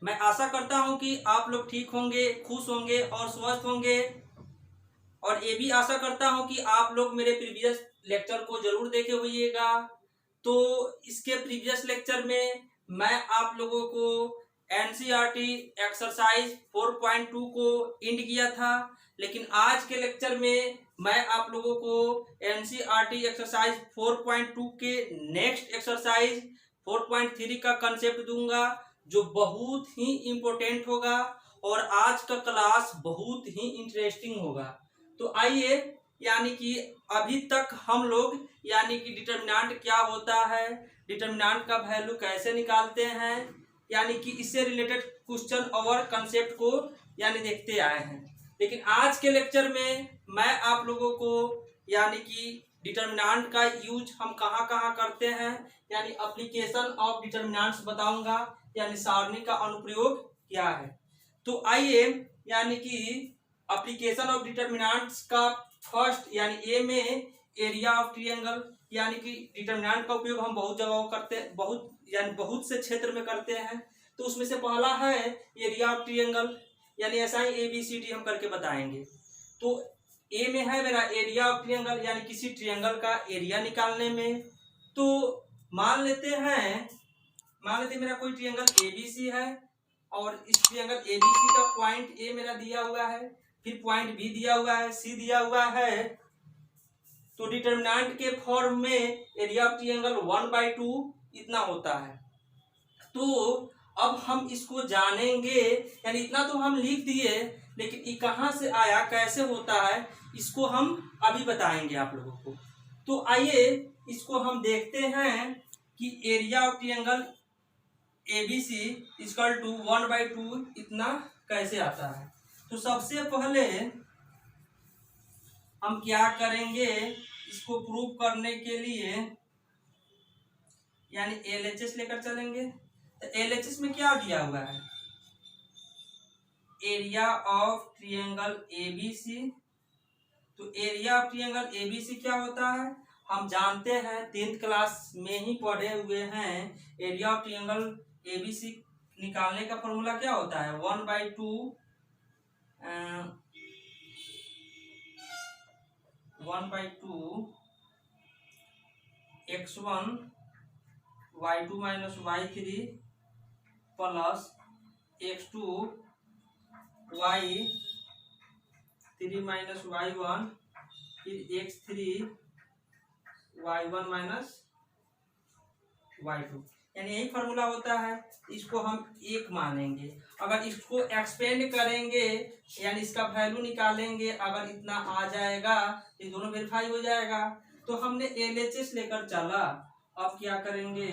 मैं आशा करता हूं कि आप लोग ठीक होंगे, खुश होंगे और स्वस्थ होंगे। और ये भी आशा करता हूं कि आप लोग मेरे प्रीवियस लेक्चर को जरूर देखे होइएगा। तो इसके प्रीवियस लेक्चर में मैं आप लोगों को एनसीईआरटी एक्सरसाइज 4.2 को इंड किया था, लेकिन आज के लेक्चर में मैं आप लोगों को एनसीईआरटी एक्सरसाइज 4.2 के नेक्स्ट एक्सरसाइज 4.3 का कंसेप्ट दूंगा, जो बहुत ही इम्पोर्टेंट होगा और आज का क्लास बहुत ही इंटरेस्टिंग होगा। तो आइए, यानी कि अभी तक हम लोग यानी कि डिटर्मिनेंट क्या होता है, डिटर्मिनेंट का वैल्यू कैसे निकालते हैं, यानी कि इससे रिलेटेड क्वेश्चन और कंसेप्ट को यानी देखते आए हैं। लेकिन आज के लेक्चर में मैं आप लोगों को यानी कि डिटर्मिनेंट का यूज हम कहाँ कहाँ करते हैं, यानी एप्लीकेशन ऑफ डिटर्मिनेंट्स बताऊंगा, यानी सारणी का अनुप्रयोग क्या है। तो आइए, यानी कि एप्लीकेशन ऑफ डिटर्मिनेंट्स का फर्स्ट यानी ए में एरिया ऑफ ट्रायंगल, यानी कि डिटर्मिनेंट का उपयोग हम बहुत जगहों करते हैं, बहुत से क्षेत्र में करते हैं। तो उसमें से पहला है एरिया ऑफ ट्रायंगल, यानी ऐसा ही ABCD हम करके बताएंगे। तो ए में है मेरा एरिया ऑफ ट्रायंगल, यानी किसी ट्रायंगल का एरिया निकालने में। तो मान लेते हैं मेरा कोई ट्रायंगल ABC है और इस ट्रायंगल ABC का पॉइंट ए मेरा दिया हुआ है, फिर पॉइंट बी दिया हुआ है, सी दिया हुआ है। तो डिटर्मिनेंट के फॉर्म में एरिया ऑफ ट्रायंगल 1/2 इतना होता है। तो अब हम इसको जानेंगे, यानी इतना तो हम लिख दिए, लेकिन ये कहाँ से आया, कैसे होता है, इसको हम अभी बताएंगे आप लोगों को। तो आइए इसको हम देखते हैं कि area of triangle ABC equal to 1/2 इतना कैसे आता है। तो सबसे पहले हम क्या करेंगे, इसको प्रूव करने के लिए यानी LHS लेकर चलेंगे। तो LHS में क्या दिया हुआ है, एरिया ऑफ ट्रायंगल ABC। तो एरिया ऑफ ट्रायंगल ABC क्या होता है, हम जानते हैं 10th क्लास में ही पढ़े हुए हैं। एरिया ऑफ ट्रायंगल ABC निकालने का फॉर्मूला क्या होता है, 1/2 x1 y2 minus y3 plus x2 y3 minus y1 फिर x3 y1 माइनस y2, यानी यही फॉर्मूला होता है। इसको हम एक मानेंगे। अगर इसको एक्सपेंड करेंगे यानी इसका वैल्यू निकालेंगे, अगर इतना आ जाएगा ये दोनों वेरीफाई हो जाएगा। तो हमने LHS लेकर चला। अब क्या करेंगे,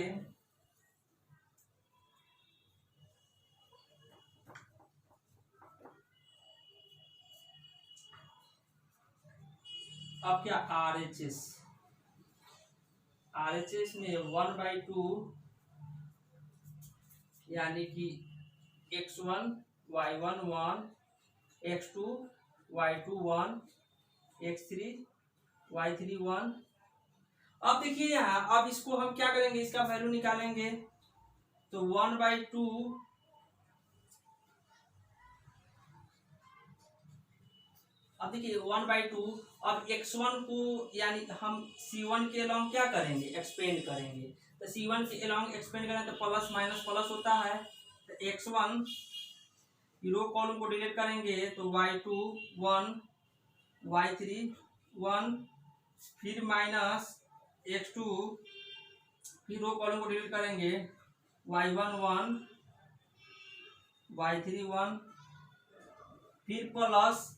अब क्या RHS में 1/2 यानी कि x1 y1 1, x2 y2 1, x3 y3 1। अब देखिए यहाँ, अब इसको हम क्या करेंगे, इसका वैल्यू निकालेंगे। तो 1/2 अब देखिए 1/2, अब x1 को यानी हम C1 के अलॉन्ग क्या करेंगे, एक्सपेंड करेंगे। तो C1 के अलॉन्ग एक्सपेंड करें तो प्लस माइनस प्लस होता है। तो x1 रो कॉलम को डिलीट करेंगे तो y2 1, y3 1, फिर माइनस x2, फिर रो कॉलम को डिलीट करेंगे y1 1, y3 1, फिर प्लस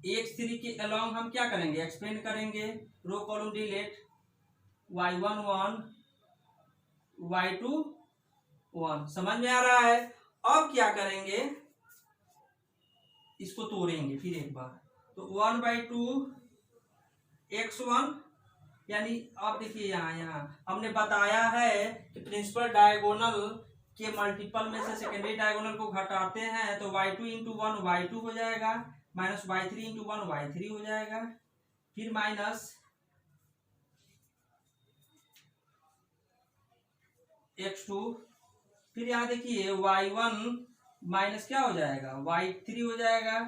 x3 के अलॉन्ग हम क्या करेंगे, एक्सपेंड करेंगे, row column delete y1 1, y2 1। समझ में आ रहा है। अब क्या करेंगे, इसको तोड़ेंगे फिर एक बार। तो 1/2 x1, यानी अब देखिए यहाँ हमने बताया है कि प्रिंसिपल डायगोनल के मल्टीपल में से सेकेंडरी डायगोनल को घटाते हैं तो y2 इंटू 1 y2 हो जाएगा, माइनस y3 इंटू 1 y3 हो जाएगा, फिर माइनस x2, फिर यहाँ देखिए y1 माइनस क्या हो जाएगा, y3 हो जाएगा,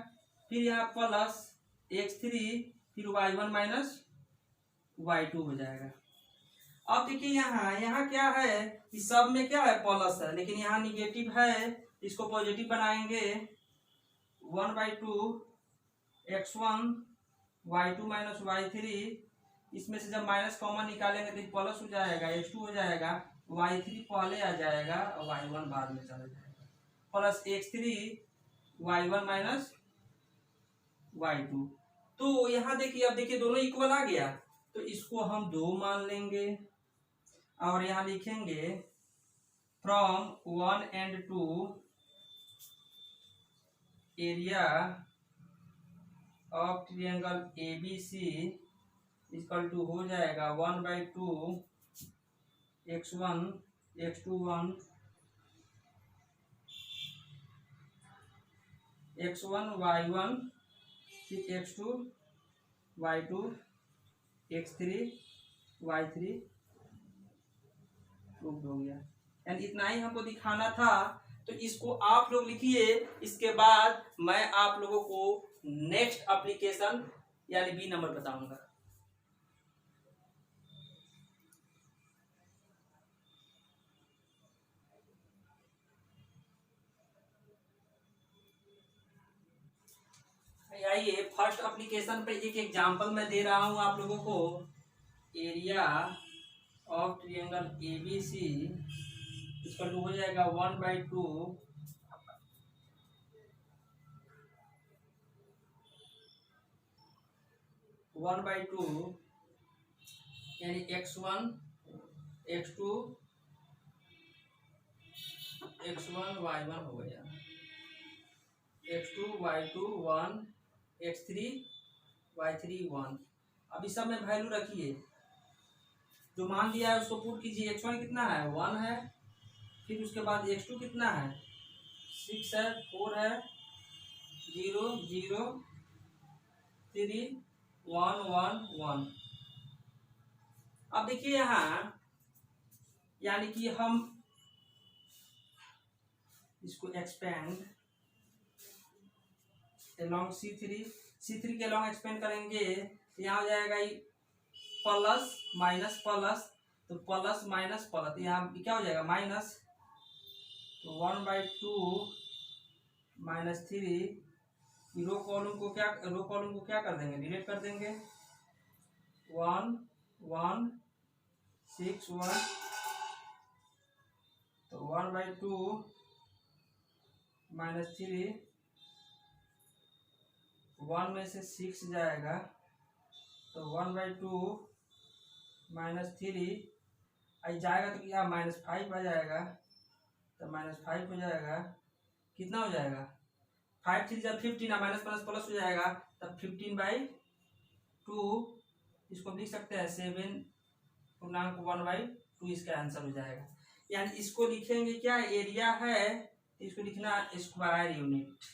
फिर यहाँ प्लस x3, फिर y1 माइनस y2 हो जाएगा। अब देखिए यहाँ यहाँ क्या है, इस सब में क्या है, प्लस है, लेकिन यहाँ निगेटिव है, इसको पॉजिटिव बनाएंगे। 1/2 x1 y2 माइनस y3, इसमें से जब माइनस कॉमन निकालेंगे तो प्लस हो जाएगा, x2 हो जाएगा, y3 पहले आ जाएगा और y1 बाद में चला जाएगा, plus x3 y1 minus y2। तो यहाँ देखिए, अब देखिए दोनों इक्वल आ गया, तो इसको हम 2 मान लेंगे और यहाँ लिखेंगे from 1 and 2 area of triangle ABC equal to हो जाएगा 1/2 x1 x2 1 x1 y1 फिर x2 y2 x3 y3 prove हो गया। एंड इतना ही हमको दिखाना था, तो इसको आप लोग लिखिए, इसके बाद मैं आप लोगों को नेक्स्ट एप्लीकेशन यानी बी नंबर बताऊंगा। आइए फर्स्ट एप्लीकेशन पे एक एग्जांपल मैं दे रहा हूं आप लोगों को। एरिया ऑफ ट्रायंगल ABC इसका हो जाएगा 1/2 यानी x1 x2 x1 y1 हो गया, x2 y2 1 x3 y3 1। अब इस सब में वैल्यू रखिए, जो मान दिया है उसको पुट कीजिए। x1 कितना है, 1 है, फिर उसके बाद x2 कितना है, 6 है, 4 है, 0 0 3 1 1 1। अब देखिए यहाँ यानी कि हम इसको एक्सपेंड along C3 के along एक्सपेंड करेंगे, यहाँ हो जाएगा प्लस माइनस प्लस, तो प्लस माइनस प्लस, यहाँ क्या हो जाएगा माइनस, तो 1/2 माइनस 3। रो कॉलम को क्या कर देंगे, डिलीट कर देंगे। 1 1 6 1, तो 1/2 माइनस 3, 1 में से 6 जाएगा, तो 1/2 माइनस 3 आई जाएगा, तो क्या -5 आ जाएगा, तो -5 हो जाएगा। कितना हो जाएगा, 5 3 जब 15 माइनस प्लस प्लस हो जाएगा, तब 15/2 इसको लिख सकते हैं 7.1/2 इसका आंसर हो जाएगा। यानी इसको लिखेंगे क्या, एरिया है, इसको लिखना स्क्वायर यूनिट।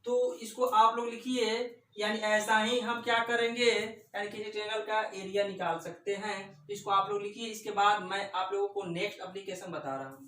तो इसको आप लोग लिखिए, यानी ऐसा ही हम क्या करेंगे, यानी किसी ट्रायंगल का एरिया निकाल सकते हैं। इसको आप लोग लिखिए, इसके बाद मैं आप लोगों को नेक्स्ट एप्लीकेशन बता रहा हूं।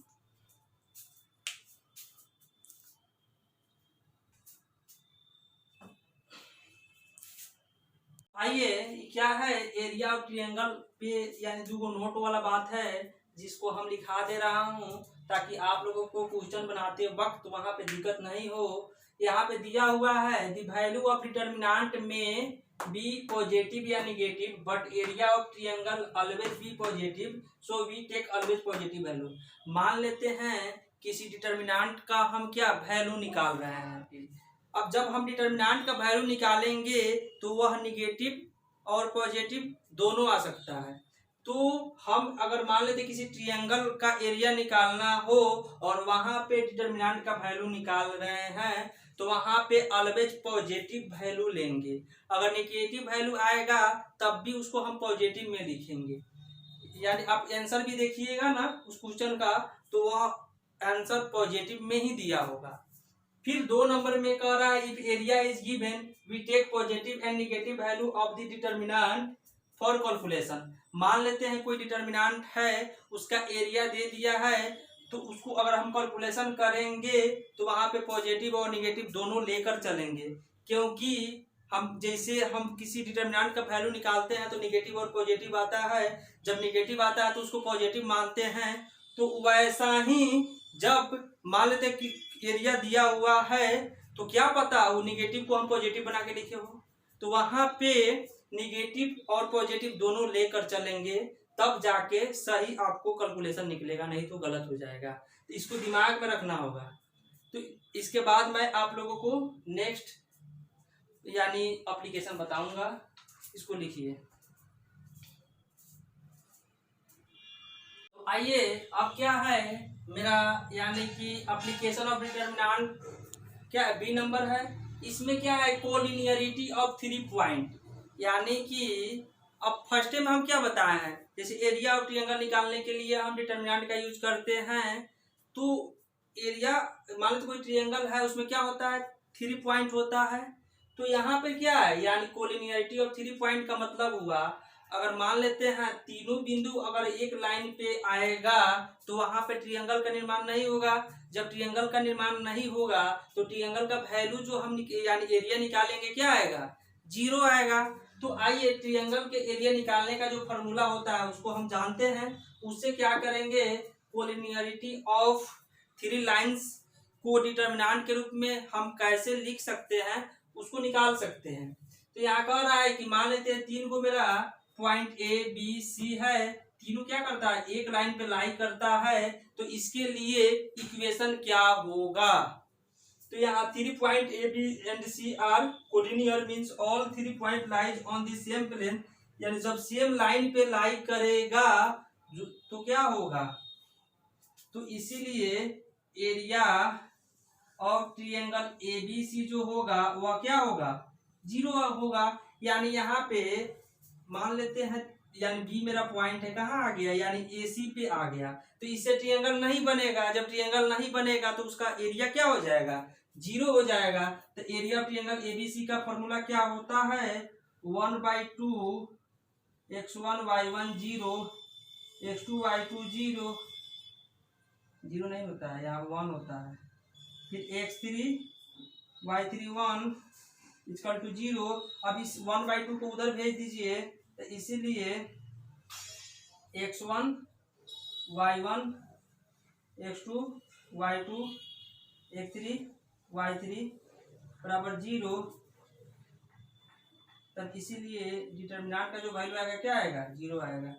आइए क्या है, एरिया ऑफ ट्रायंगल पे यानी जो नोट वाला बात है, जिसको हम लिखा दे रहा हूं, ताकि आप लोगों को क्वेश्चन बनाते वक्त वहां पे दिक्कत नहीं हो। यहाँ पे दिया हुआ है द वैल्यू ऑफ डिटर्मिनेंट में बी पॉजिटिव या negative, but area of triangle always be positive, so we take always positive value. मान लेते हैं किसी डिटर्मिनेंट का हम क्या वैल्यू निकाल रहे हैं। अब जब हम डिटर्मिनेंट का वैल्यू निकालेंगे तो वह निगेटिव और पॉजिटिव दोनों आ सकता है। तो हम अगर मान लेते किसी ट्रायंगल का एरिया निकालना हो और वहां पे डिटर्मिनेंट का वैल्यू निकाल रहे हैं, तो वहां पे ऑलवेज पॉजिटिव वैल्यू लेंगे। अगर नेगेटिव वैल्यू आएगा तब भी उसको हम पॉजिटिव में लिखेंगे। यानी आप आंसर भी देखिएगा ना उस क्वेश्चन का, तो वह आंसर पॉजिटिव में ही दिया होगा। फिर 2 नंबर में कह रहा है, if area is given we take positive and negative value of the determinant for calculation. मान लेते हैं कोई डिटर्मिनेंट है, उसका एरिया दे दिया है, तो उसको अगर हम कैलकुलेशन करेंगे तो वहाँ पे पॉजिटिव और निगेटिव दोनों लेकर चलेंगे, क्योंकि हम जैसे हम किसी डिटर्मिनेंट का वैल्यू निकालते हैं तो निगेटिव और पॉजिटिव आता है, जब निगेटिव आता है तो उसको पॉजिटिव मानते हैं। तो वैसा ही जब मान लेते हैं कि एरिया दिया हुआ है, तो क्या पता वो निगेटिव को हम पॉजिटिव बना के लिखे हो, तो वहाँ पे निगेटिव और पॉजिटिव दोनों लेकर चलेंगे, तब जाके सही आपको कैलकुलेशन निकलेगा, नहीं तो गलत हो जाएगा। तो इसको दिमाग में रखना होगा। तो इसके बाद मैं आप लोगों को नेक्स्ट यानी एप्लीकेशन बताऊंगा, इसको लिखिए। तो आइए अब क्या है मेरा यानी कि एप्लीकेशन ऑफ डिटर्मिनेंट क्या है, बी नंबर है। इसमें क्या है, कोलिनियरिटी ऑफ 3 पॉइंट, यानी कि अब फर्स्ट में हम क्या बताए हैं, जैसे एरिया ऑफ ट्रायंगल निकालने के लिए हम डिटर्मिनेंट का यूज करते हैं। तो एरिया मान लो कोई ट्रायंगल है, उसमें क्या होता है 3 पॉइंट होता है। तो यहाँ पे क्या है, यानी कोलिनियरिटी ऑफ 3 पॉइंट का मतलब हुआ, अगर मान लेते हैं तीनों बिंदु अगर एक लाइन पे आएगा तो वहां पे ट्रायंगल का निर्माण नहीं होगा। जब ट्रायंगल का निर्माण नहीं होगा तो ट्रायंगल का वैल्यू जो हम यानी एरिया निकालेंगे क्या आएगा, 0 आएगा। तो आइए ट्रायंगल के एरिया निकालने का जो फॉर्मूला होता है उसको हम जानते हैं। उससे क्या करेंगे, कोलिनियरिटी ऑफ 3 लाइंस को डिटर्मिनेंट के रूप में हम कैसे लिख सकते हैं उसको निकाल सकते हैं। तो यहाँ कह रहा है कि मान लेते हैं 3 को मेरा पॉइंट ए बी सी है, तीनों क्या करता है, एक लाइन पे लाई करता है। तो इसके लिए इक्वेशन क्या होगा, तो यहाँ 3 point A B and C are collinear means all 3 point lies on the same plane, यानी जब सेम लाइन पे लाई करेगा तो क्या होगा, तो इसीलिए एरिया ऑफ ट्रायंगल एबीसी जो होगा वह क्या होगा, 0 होगा। यानी यहाँ पे मान लेते हैं, यानी बी मेरा पॉइंट है, कहाँ आ गया, यानी ए सी पे आ गया। तो इससे ट्रायंगल नहीं बनेगा, जब ट्रायंगल नहीं बनेगा तो उसका एरिया क्या हो जाएगा, 0 हो जाएगा। तो एरिया ऑफ ट्रायंगल एबीसी का फॉर्मूला क्या होता है, 1/2 x1 y1 0 x2 y2 0, 0 नहीं होता है, यहाँ 1 होता है। फिर x3 y3 1 इक्वल टू 0। अब इस 1/2 को उधर भेज दीजिए, तो इसीलिए x1 y1 x2 y2 x3 y3 बराबर 0। तब इसीलिए डिटर्मिनेंट का जो वैल्यू आएगा क्या आएगा, 0 आएगा।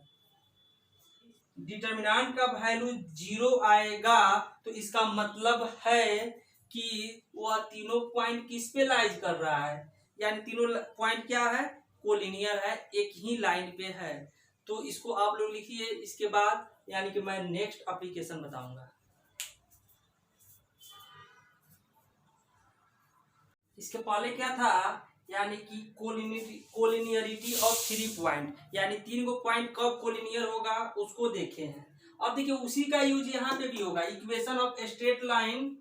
डिटर्मिनेंट का वैल्यू 0 आएगा तो इसका मतलब है कि वह तीनों पॉइंट किस पे लाइज कर रहा है, यानी तीनों पॉइंट क्या है, कोलिनियर है, एक ही लाइन पे है। तो इसको आप लोग लिखिए। इसके बाद यानी कि मैं नेक्स्ट एप्लीकेशन बताऊंगा। इसके पहले क्या था, यानी कि कोलिनियरिटी ऑफ 3 पॉइंट, यानी 3 को पॉइंट कब कोलिनियर होगा उसको देखे हैं। अब देखिए उसी का यूज यहाँ पे भी होगा, इक्वेशन ऑफ स्ट्रेट लाइन,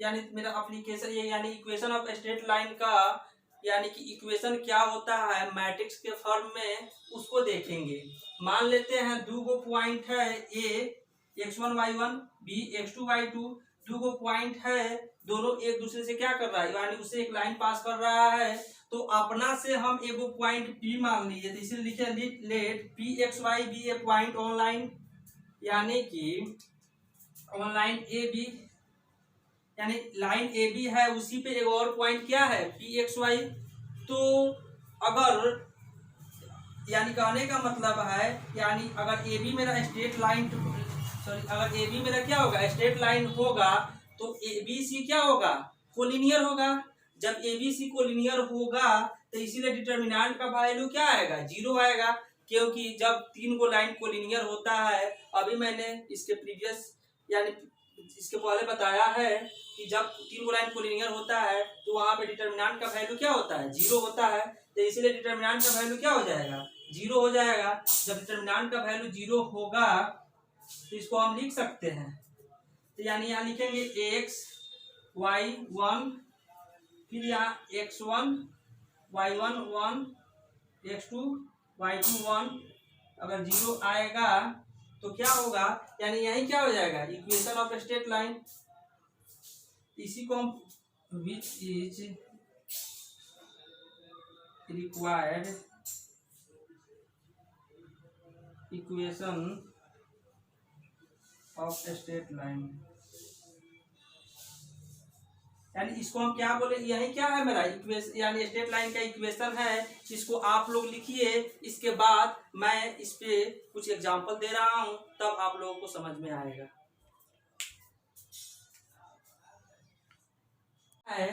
यानी मेरा एप्लीकेशन ये यानी इक्वेशन ऑफ स्ट्रेट लाइन का यानी कि इक्वेशन क्या होता है मैट्रिक्स के फॉर्म में, उसको देखेंगे। मान लेते हैं 2 पॉइंट है, ए x1 y1 B x2 y2, 2 point है, दोनों एक दूसरे से क्या कर रहा है, यानी उससे एक लाइन पास कर रहा है। तो अपना से हम एगो पॉइंट P मान लीजिए, तो इसे लिखे let P X Y be a point on line, यानी कि ऑनलाइन ए बी, यानी लाइन ए बी है उसी पे एक और पॉइंट क्या है पी एक्स वाई। तो अगर यानी कहने का मतलब है, यानी अगर ए बी मेरा स्ट्रेट लाइन अगर ए बी मेरा क्या होगा, स्ट्रेट लाइन होगा, तो ए बी सी क्या होगा, कोलिनियर होगा। जब ए बी सी कोलिनियर होगा तो इसीलिए डिटर्मिनेंट का वैल्यू क्या आएगा, 0 आएगा, क्योंकि जब 3 को लाइन कोलिनियर होता है, अभी मैंने इसके प्रीवियस यानी इसके पहले बताया है कि जब 3 को लाइन कोलिनियर होता है तो वहां पे डिटर्मिनेंट का वैल्यू क्या होता है, 0 होता है। तो इसीलिए डिटर्मिनेंट का वैल्यू क्या हो जाएगा, 0 हो जाएगा। जब डिटर्मिनेंट का वैल्यू 0 होगा तो इसको हम लिख सकते हैं। तो यानी यहाँ लिखेंगे x y1, फिर यहाँ x1 y1 1 x2 y2 1, अगर 0 आएगा तो क्या होगा, यानी यही क्या हो जाएगा, इक्वेशन ऑफ स्ट्रेट लाइन। इसी को हम which is required equation of straight line, यानी इसको हम क्या बोले, यही क्या है मेरा इक्वेशन, यानी स्ट्रेट लाइन का इक्वेशन है। इसको आप लोग लिखिए, इसके बाद मैं इस पे कुछ एग्जांपल दे रहा हूं, तब आप लोगों को समझ में आएगा। है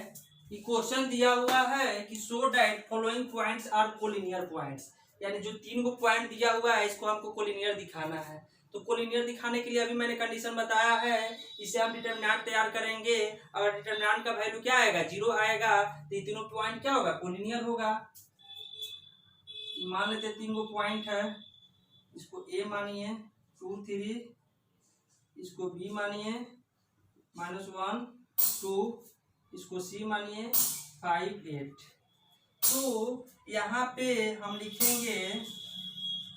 कि क्वेश्चन दिया हुआ है कि show that following points are collinear points, यानी जो 3 गो पॉइंट दिया हुआ है इसको हमको कोलिनियर दिखाना है। तो कोलिनियर दिखाने के लिए अभी मैंने कंडीशन बताया है, इसे हम डिटरमिनेंट तैयार करेंगे। अगर डिटरमिनेंट का वैल्यू क्या आएगा, 0 आएगा, तो ये तीनों पॉइंट क्या होगा, कोलिनियर होगा। मान लेते 3 गो पॉइंट है, इसको ए मानिए 2 3, इसको बी मानिए -1 2, इसको सी मानिए 5 8। तो यहाँ पे हम लिखेंगे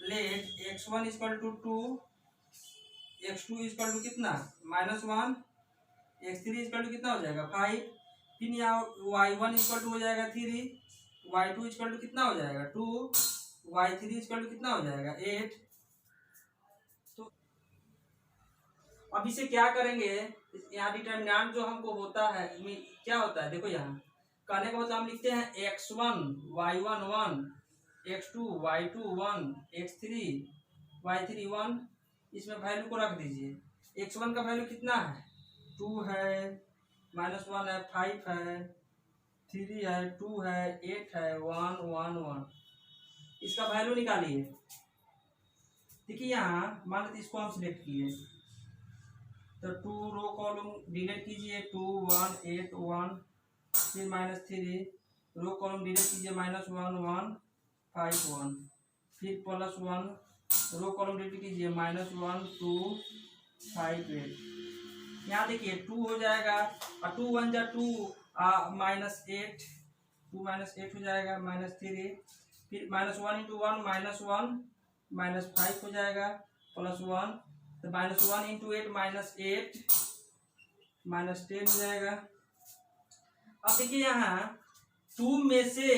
let x1 equal to 2, x2 equal to कितना -1, x3 इक्वल टू कितना हो जाएगा 5, फिर यहाँ y1 इक्वल टू हो जाएगा 3, y2 इक्वल टू कितना हो जाएगा 2, y3 इक्वल टू कितना हो जाएगा 8। तो अब इसे क्या करेंगे, यहाँ डिटरमिनेंट जो हमको होता है क्या होता है, देखो यहाँ कहने का मतलब हम लिखते हैं x1 y1 1, x2 y2 1, x3 y3 1। इसमें वैल्यू को रख दीजिए। x1 का वैल्यू कितना है 2 है, -1 है, 5 है, 3 है, 2 है, 8 है, 1 1 1। इसका वैल्यू निकालिए। देखिए यहाँ मान लीजिए इसको हम सिलेक्ट किए, तो 2 रो कॉलम डिलीट कीजिए, 2 1 8 1, फिर -3 रो कॉलम डिलीट कीजिए, -1 1 5 1, फिर +1 रो कॉलम डिलीट कीजिए, -1 2 5 8। यहाँ देखिए 2 हो जाएगा, और 2 1 जा 2 -8, 2 -8 हो जाएगा, -3, फिर -1 इंटू 1 -1 -5 हो जाएगा, +1, तो -1 इंटू 8 -8 -10 हो जाएगा। अब देखिए यहाँ 2 में से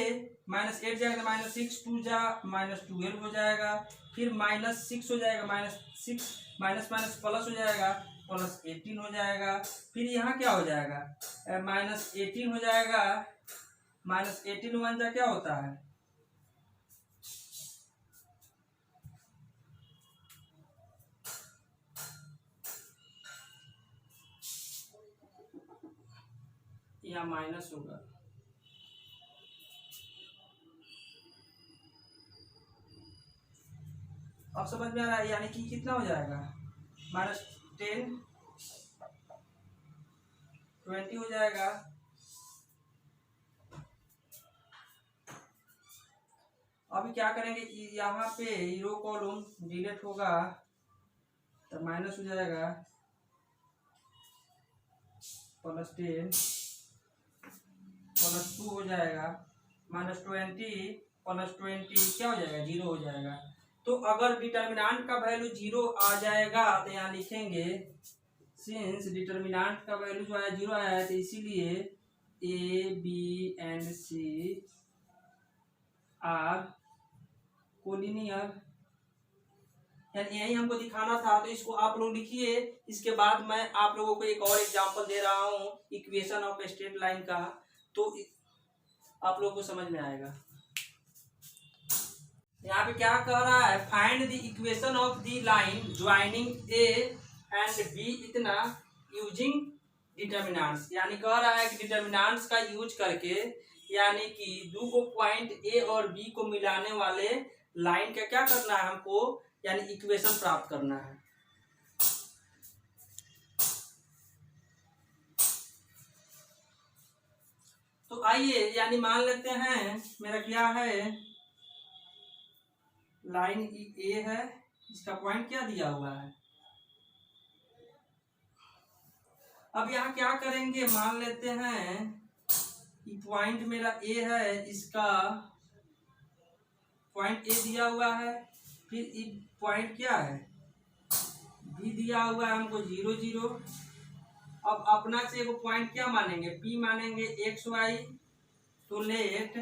-8 जाएगा तो -6, 2 जा -12 हो जाएगा, फिर -6 हो जाएगा, -6 माइनस प्लस हो जाएगा, +18 हो जाएगा। फिर यहाँ क्या हो जाएगा, -18 हो जाएगा, -18 1 जा क्या होता है, यहाँ माइनस होगा। अब समझ में आ रहा है, यानी कि कितना हो जाएगा, -10 20 हो जाएगा। अभी क्या करेंगे, यहाँ पे रो कॉलम डिलीट होगा, तो माइनस हो जाएगा, +10 +2 हो जाएगा, -20 +20 क्या हो जाएगा 0 हो जाएगा। तो अगर डिटरमिनेंट का वैल्यू 0 आ जाएगा तो यहाँ लिखेंगे सिंस डिटरमिनेंट का वैल्यू जो है 0 आया है, तो इसीलिए A B and C are collinear, यानी यही हमको दिखाना था। तो इसको आप लोग लिखिए, इसके बाद मैं आप लोगों को एक और एग्जांपल दे रहा हूँ इक्वेशन ऑफ स्ट्रेट लाइन का, तो आप लोगों को समझ में आएगा। यहाँ पे क्या कह रहा है, find the equation of the line joining A and B इतना यूजिंग डिटरमिनेंट्स, यानी कह रहा है कि डिटरमिनेंट्स का यूज करके, यानी कि दो को पॉइंट ए और बी को मिलाने वाले लाइन का क्या करना है हमको, यानी इक्वेशन प्राप्त करना है। तो आइए, यानी मान लेते हैं मेरा क्या है, लाइन ए है, इसका पॉइंट क्या दिया हुआ है। अब यहाँ क्या करेंगे, मान लेते हैं कि पॉइंट मेरा ए है, इसका पॉइंट ए दिया हुआ है, फिर पॉइंट क्या है, भी दिया हुआ है हमको 0 0। अब अपना से एक पॉइंट क्या मानेंगे, पी मानेंगे एक्स वाई। तो let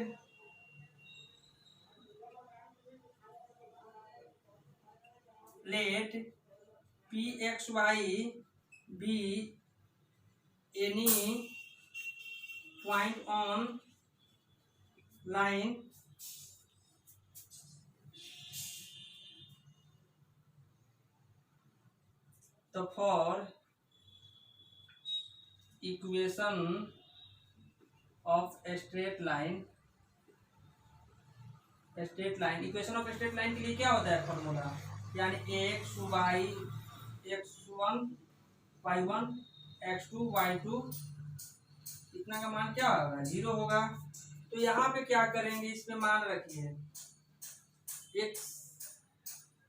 P X Y be any point on line तो for equation of straight line equation of straight line के लिए क्या होता है फॉर्मूला, यानी x Y x1 y1 x2 y2 इतना का मान क्या होगा, 0 होगा। तो यहाँ पे क्या करेंगे, इसमें मान रखिए x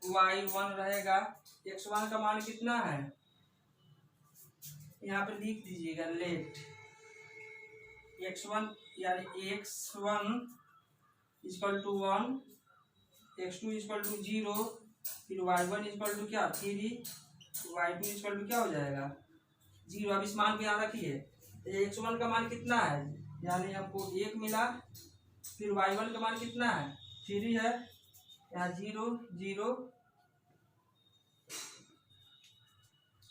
y1 रहेगा, x1 का मान कितना है, यहाँ पे लिख दीजिएगा लेट x1 यानी x1 equal to 1, x2 equal to 0, फिर y1 इक्वल टू क्या 3, y2 इक्वल टू क्या हो जाएगा 0। अब इस मान को यहाँ रखिए, x1 का मान कितना है, यानी हमको 1 मिला, फिर y1 का मान कितना है 3 है, यहाँ 0 0।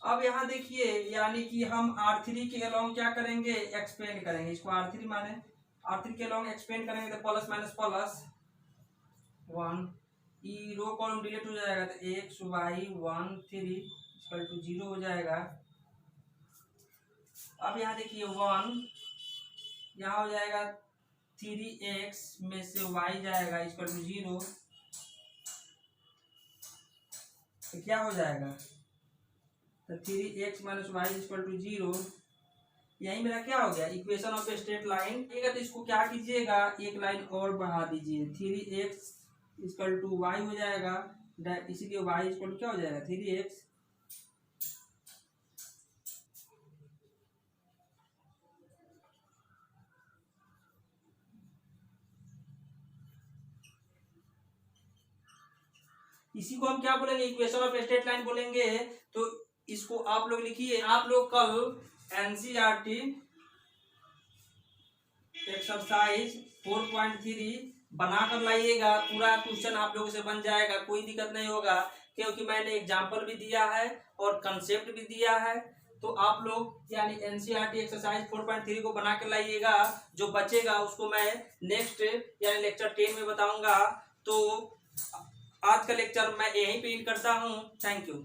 अब यहाँ देखिए, यानी कि हम R3 के अलोंग क्या करेंगे, एक्सपेंड करेंगे, इसको R3 माने, R3 के अलोंग एक्सपेंड करेंगे तो प्लस माइनस प्लस 1, ई रो कॉलम डिलीट हो जाएगा तो एक्स वाई 1 3 इक्वल टू 0 हो जाएगा। अब यहाँ देखिए 1 यहाँ हो जाएगा 3x में से y जाएगा इक्वल टू 0, तो क्या हो जाएगा, तो 3x minus Y equal to 0। यही मेरा क्या हो गया, इक्वेशन ऑफ स्ट्रेट लाइन। तो इसको क्या कीजिएगा, एक लाइन और बढ़ा दीजिए, 3x इक्वल टू वाई हो जाएगा, इसीलिए y इक्वल टू क्या हो जाएगा 3x। इसी को हम क्या बोलेंगे, इक्वेशन ऑफ स्ट्रेट लाइन बोलेंगे। तो इसको आप लोग लिखिए, आप लोग कल एनसीईआरटी एक्सरसाइज 4.3 बना कर लाइएगा, पूरा क्वेश्चन आप लोगों से बन जाएगा, कोई दिक्कत नहीं होगा, क्योंकि मैंने एग्जाम्पल भी दिया है और कंसेप्ट भी दिया है। तो आप लोग यानी एनसीईआरटी एक्सरसाइज 4.3 को बना कर लाइएगा, जो बचेगा उसको मैं नेक्स्ट यानी लेक्चर 10 में बताऊंगा। तो आज का लेक्चर मैं यहीं पे एंड करता हूँ। Thank you.